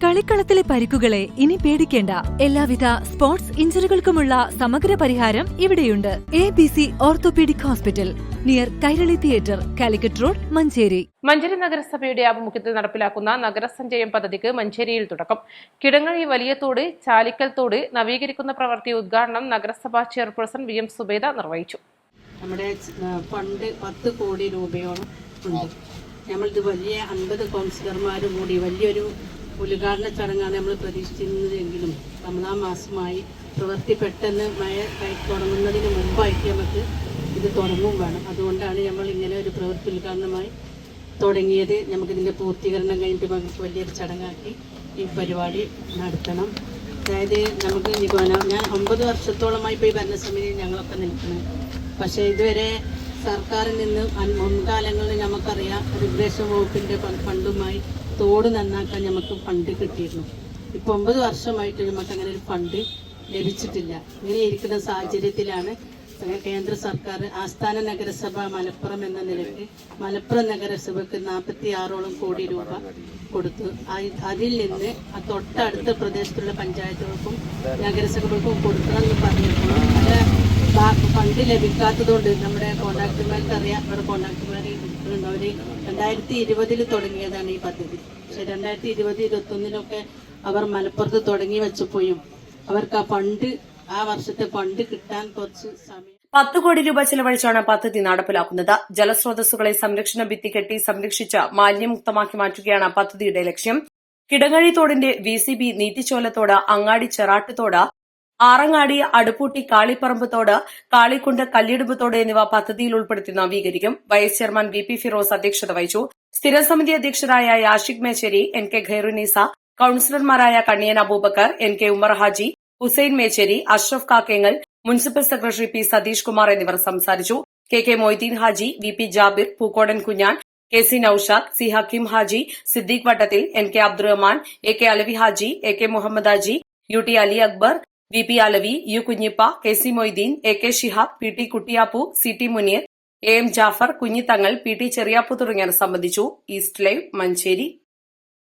കളിക്കളത്തിലെ പരിക്കുകളെ ഇനി പേടിക്കേണ്ട. എല്ലാവിധ സ്പോർട്സ് ഇഞ്ചുറികൾക്കുമുള്ള സമഗ്ര പരിഹാരം ഇവിടെയുണ്ട്. ABC orthopaedic hospital, near Kairali theatre, Calicut road, Manjeri. Manjeri നഗരസഭയുടെ ആഭിമുഖ്യത്തിൽ നടപ്പിലാക്കുന്ന നഗരസഞ്ചയം പദ്ധതിക്ക് മഞ്ചേരിയിൽ തുടക്കം. കിടങ്ങഴി വലിയത്തോട് ചാലിക്കൽ തോട് നവീകരിക്കുന്ന പ്രവൃത്തി ഉദ്ഘാടനം നഗരസഭാ ചെയർപേഴ്സൺ VM സുബേദ നിർവഹിച്ചു. നമ്മുടെ ഫണ്ട് 10 കോടി രൂപയോളം ഉണ്ട്. നമ്മളിത് വലിയ 50 കൗൺസിലർമാരും കൂടി വലിയൊരു ഉദ്ഘാടന ചടങ്ങാണ് നമ്മൾ പ്രതീക്ഷിച്ചിരുന്നതെങ്കിലും റമദാൻ മാസമായി പ്രവൃത്തി പെട്ടെന്ന് മഴ തുടങ്ങുന്നതിന് മുമ്പായിട്ട് നമുക്ക് ഇത് തുടങ്ങും വേണം. അതുകൊണ്ടാണ് നമ്മൾ ഇങ്ങനെ ഒരു പ്രവൃത്തി ഉദ്ഘാടനമായി തുടങ്ങിയത്. നമുക്കിതിൻ്റെ പൂർത്തീകരണം കഴിഞ്ഞിട്ട് നമുക്ക് വലിയൊരു ചടങ്ങാക്കി ഈ പരിപാടി നടത്തണം. അതായത് നമുക്ക് ഞാൻ 50 വർഷത്തോളമായി ഇപ്പോൾ ഈ ഭരണസമിതിയിൽ ഞങ്ങളൊക്കെ നിൽക്കുന്നത്. പക്ഷേ ഇതുവരെ സർക്കാരിൽ നിന്ന് മുൻകാലങ്ങളിൽ നമുക്കറിയാം ഇറിഗേഷൻ വകുപ്പിൻ്റെ ഫണ്ടുമായി തോട് നന്നാക്കാൻ നമുക്ക് ഫണ്ട് കിട്ടിയിരുന്നു. ഇപ്പോൾ 9 വർഷമായിട്ട് നമുക്ക് അങ്ങനെ ഒരു ഫണ്ട് ലഭിച്ചിട്ടില്ല. ഇങ്ങനെ ഇരിക്കുന്ന സാഹചര്യത്തിലാണ് കേന്ദ്ര സർക്കാർ ആസ്ഥാന നഗരസഭ മലപ്പുറം എന്ന നിലയ്ക്ക് മലപ്പുറം നഗരസഭയ്ക്ക് 46ഓളം കോടി രൂപ കൊടുത്തു. അതിൽ നിന്ന് തൊട്ടടുത്ത പ്രദേശത്തുള്ള പഞ്ചായത്തുകൾക്കും നഗരസഭകൾക്കും കൊടുക്കണമെന്ന് പറഞ്ഞപ്പോൾ ഫണ്ട് ലഭിക്കാത്തതുകൊണ്ട് നമ്മുടെ കോൺട്രാക്ടർമാർക്ക് അറിയാം. നമ്മുടെ കോൺട്രാക്ടർമാർ അവർ 2020 തുടങ്ങിയതാണ് ഈ പദ്ധതി. പക്ഷെ 2020-21 അവർ മലപ്പുറത്ത് തുടങ്ങി വെച്ചപ്പോഴും അവർക്ക് ആ വർഷത്തെ ഫണ്ട് കിട്ടാൻ കുറച്ച് സമയം. 10 കോടി രൂപ ചെലവഴിച്ചാണ് പദ്ധതി നടപ്പിലാക്കുന്നത്. ജലസ്രോതസ്സുകളെ സംരക്ഷണ ഭിത്തി കെട്ടി സംരക്ഷിച്ച് മാലിന്യമുക്തമാക്കി മാറ്റുകയാണ് പദ്ധതിയുടെ ലക്ഷ്യം. കിടങ്ങഴി തോടിന്റെ VCB നീറ്റിച്ചോലത്തോട്, അങ്ങാടി ചെറാട്ടുതോട്, ആറങ്ങാടി അടുപ്പൂട്ടി കാളിപ്പറമ്പ് തോട്, കാളിക്കുണ്ട് കല്ലിടുമ്പ് തോട് എന്നിവ പദ്ധതിയിൽ ഉൾപ്പെടുത്തി നവീകരിക്കും. വൈസ് ചെയർമാൻ VP ഫിറോസ് അധ്യക്ഷത വഹിച്ചു. സ്ഥിരം സമിതി അധ്യക്ഷരായ യാഷിഖ് മേച്ചേരി, NK ഖൈറുനീസ, കൌൺസിലർമാരായ Kanniyan Abubakar, NK Umar Haji, Hussain Mecheri, Ashraf Kakkengal, municipal secretary P Satheesh Kumar എന്നിവർ സംസാരിച്ചു. KK Moideen Haji, VP Jabir, Pookodan Kunhan, KC Naushad, C Hakeem Haji, Siddique വട്ടത്തിൽ, NK Abdurahman, AK Alavi Haji, AK Muhammad Haji, UT Ali Akbar, VP Alavi, U Kunhippa, KC Moideen, AK Shihab, PT കുട്ടിയാപ്പു, CT Muneer, AM Jafar, Kunhithangal, PT Cheriyappu തുടങ്ങിയവർ സംബന്ധിച്ചു. East live, Manjeri.